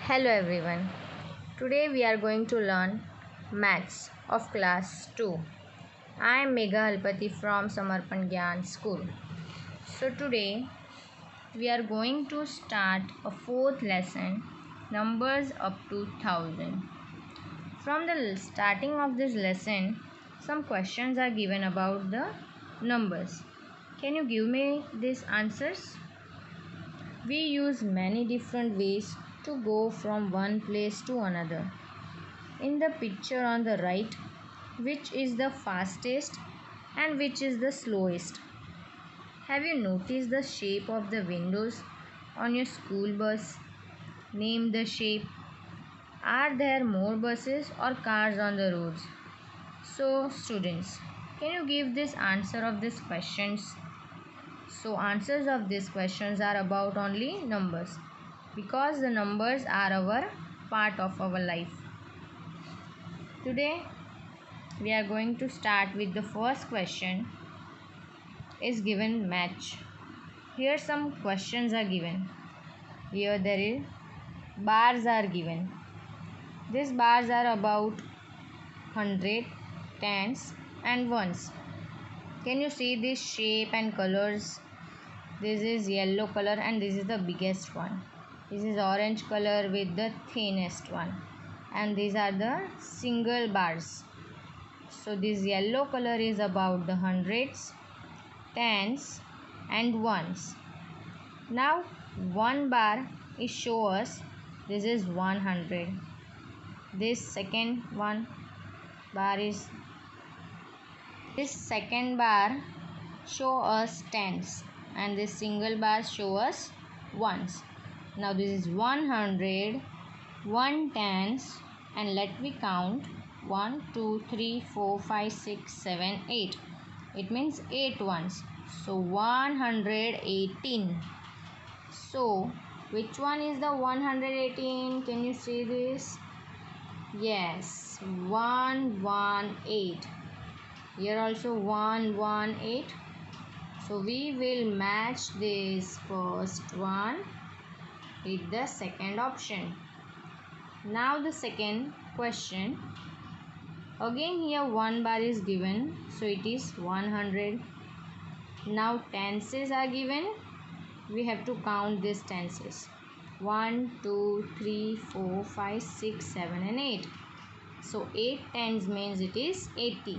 Hello everyone. Today we are going to learn Maths of class 2. I am Megha Halpati from Samarpan Gyan School. So today we are going to start a fourth lesson, numbers up to 1000. From the starting of this lesson, some questions are given about the numbers. Can you give me these answers? We use many different ways to go from one place to another. In the picture on the right, which is the fastest and which is the slowest? Have you noticed the shape of the windows on your school bus? Name the shape. Are there more buses or cars on the roads? So, students, can you give this answer of these questions? So answers of these questions are about only numbers because the numbers are our part of our life. Today we are going to start with the first question is given match. Here some questions are given. Here there is bars are given. These bars are about 100, tens and ones. Can you see this shape and colors? This is yellow color and this is the biggest one. This is orange color with the thinnest one. And these are the single bars. So this yellow color is about the hundreds, tens and ones. Now one bar is show us this is 100. This second bar show us tens. And this single bar show us ones. Now this is 100, 1 tens, and let me count 1, 2, 3, 4, 5, 6, 7, 8. It means 8 ones. So 118. So which one is the 118? Can you see this? Yes, 118. Here also 118. So we will match this first one with the second option. Now the second question. Again here one bar is given. So it is 100. Now tenses are given. We have to count these tenses. 1, 2, 3, 4, 5, 6, 7 and 8. So 8 tens means it is 80.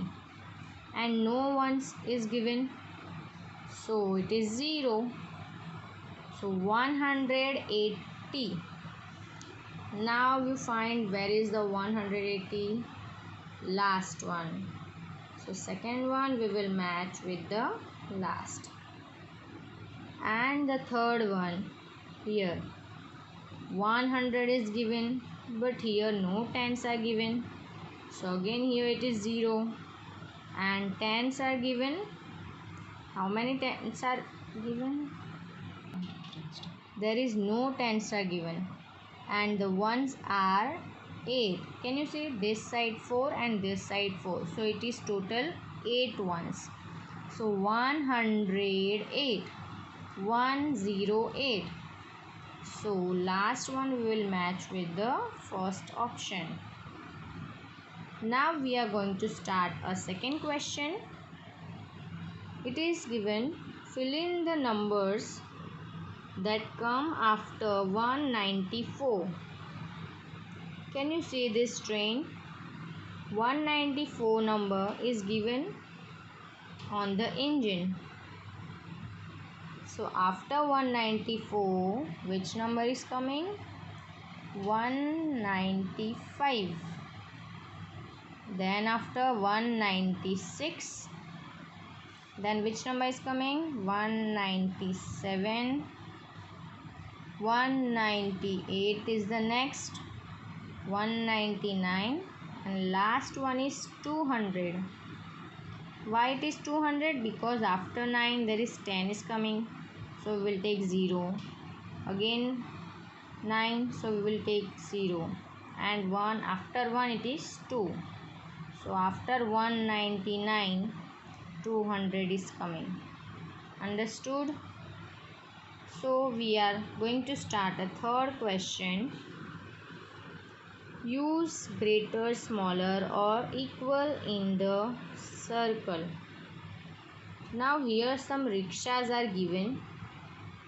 And no ones is given. So it is 0. So 180. Now you find where is the 180? Last one. So second one we will match with the last. And the third one here. 100 is given, but here no tens are given. So again here it is 0. And tens are given. How many tens are given? There is no tens are given. And the ones are 8. Can you see this side 4 and this side 4? So it is total 8 ones. So 108. 108. So last one we will match with the first option. Now we are going to start a second question. It is given, fill in the numbers that come after 194. Can you see this train? 194 number is given on the engine. So after 194, which number is coming? 195. Then after 196, then which number is coming? 197. 198 is the next. 199 and last one is 200. Why it is 200? Because after 9 there is 10 is coming. So we will take 0. Again 9, so we will take 0. And 1 after 1 it is 2. So after 199, 200 is coming. Understood? So we are going to start a third question. use greater, smaller or equal in the circle. Now here some rickshaws are given.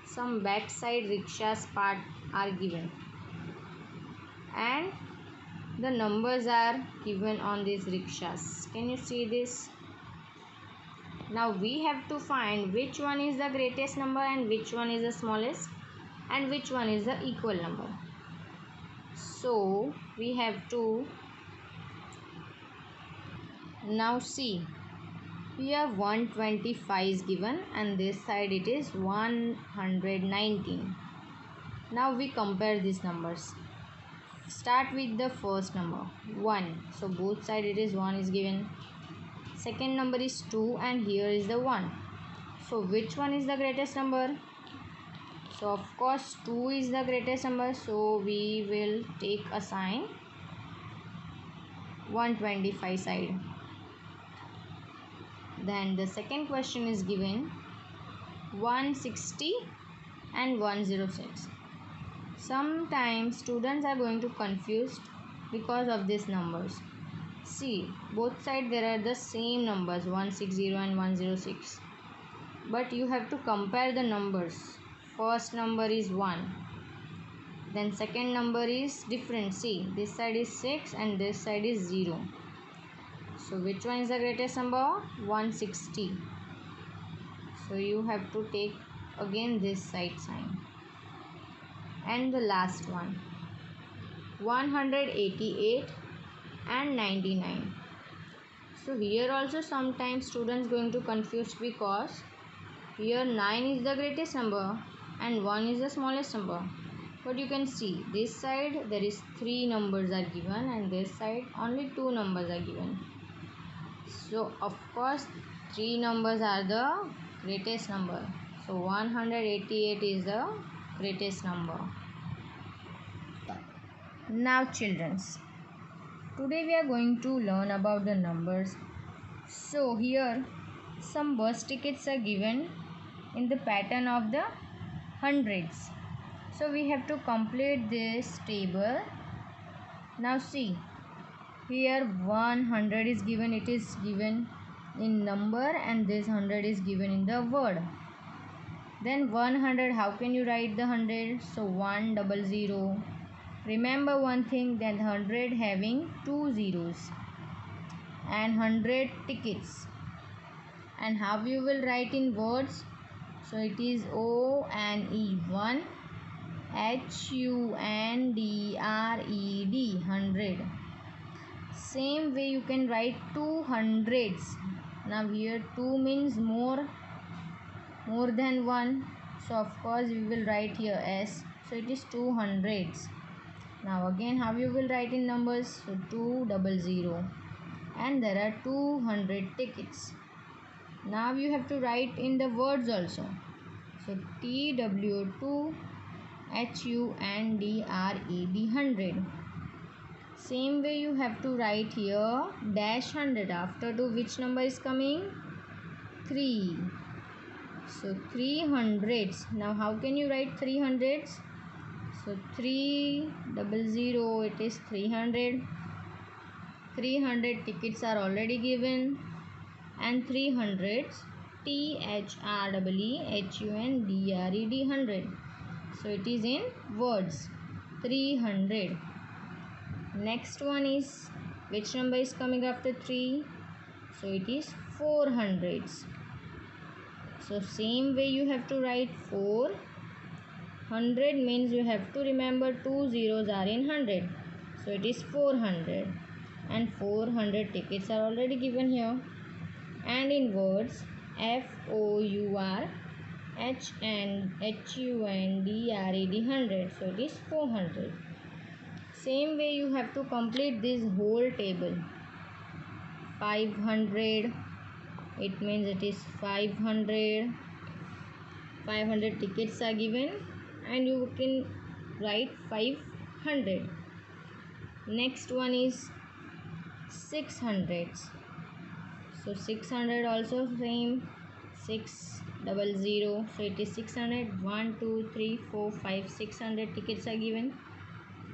Some backside rickshaws part are given. And the numbers are given on these rickshaws. Can you see this? Now we have to find which one is the greatest number and which one is the smallest and which one is the equal number. So we have to now see. Here 125 is given and this side it is 119. Now we compare these numbers. Start with the first number 1. So both side it is 1 is given. Second number is 2 and here is the 1. So which one is the greatest number? So of course 2 is the greatest number. So we will take a sign 125 side. Then the second question is given 160 and 106. Sometimes students are going to confused because of these numbers. See, both sides there are the same numbers 160 and 106. But you have to compare the numbers. First number is 1. Then second number is different. See, this side is 6 and this side is 0. So which one is the greatest number? 160. So you have to take again this side sign. And the last one 188 and 99. So here also sometimes students going to confuse because here 9 is the greatest number and 1 is the smallest number. But you can see this side there is 3 numbers are given and this side only 2 numbers are given. So of course 3 numbers are the greatest number. So 188 is the greatest number. Now childrens, today we are going to learn about the numbers. So here some bus tickets are given in the pattern of the hundreds. So we have to complete this table. Now see, here 100 is given, it is given in number and this 100 is given in the word. Then 100, how can you write the 100? So 100. Remember one thing, that 100 having 2 zeros and 100 tickets. And how you will write in words? So it is O-N-E 1, H-U-N-D-R-E-D 100. Same way you can write 200s. Now here 2 means more than 1. So of course we will write here S. So it is 200s. Now again how you will write in numbers? So 200 and there are 200 tickets. Now you have to write in the words also. So TW2 HUNDRED 100. Same way you have to write here dash 100. After 2 which number is coming? 3. So 300s. Now how can you write 300s? So 300, it is 300. 300 tickets are already given and 300s THREEHUNDRED 100. So it is in words 300. Next one is, which number is coming after 3? So it is 400s. So same way you have to write 4. 100 means you have to remember 2 zeros are in 100. So it is 400 and 400 tickets are already given here. And in words FOURHUNDRED 100. So it is 400. Same way you have to complete this whole table. 500, it means it is 500. 500 tickets are given and you can write 500. Next one is 600s. So 600 also same, 600. So it is 600. 1 2 3 4 5 600 tickets are given.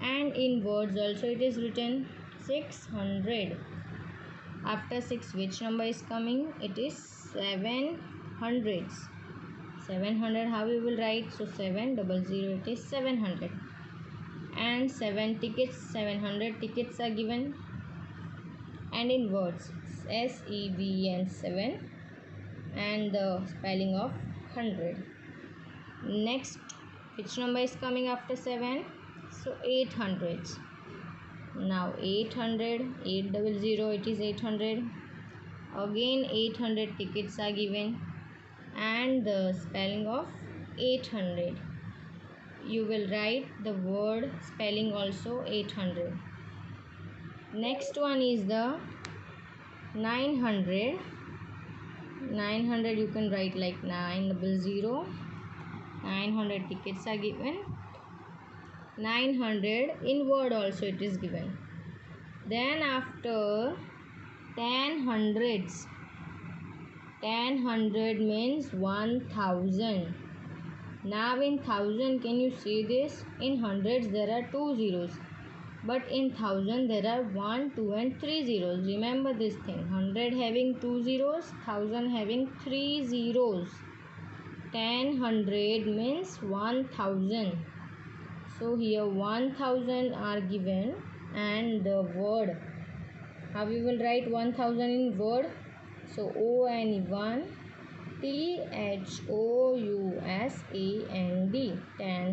And and in words also it is written 600. After 6 which number is coming? It is 700. 700 how we will write? So 700 it is 700. And 7 tickets, 700 tickets are given. And in words SEVEN 7 and the spelling of 100. Next which number is coming after 7? So 800. Now 800, 800 it is 800. Again 800 tickets are given and the spelling of 800. You will write the word spelling also 800. Next one is the 900. 900 you can write like 900. 900 tickets are given. 900 in word also it is given. Then after 10 hundreds, 10 hundred means 1000. Now in 1000 can you see this? In hundreds there are 2 zeros. But in 1000 there are 1, 2 and 3 zeros. Remember this thing. 100 having 2 zeros, 1000 having 3 zeros. 10 hundred means 1000. So here 1000 are given and the word. How we will write 1000 in word? So ON1 THOUSAND. 10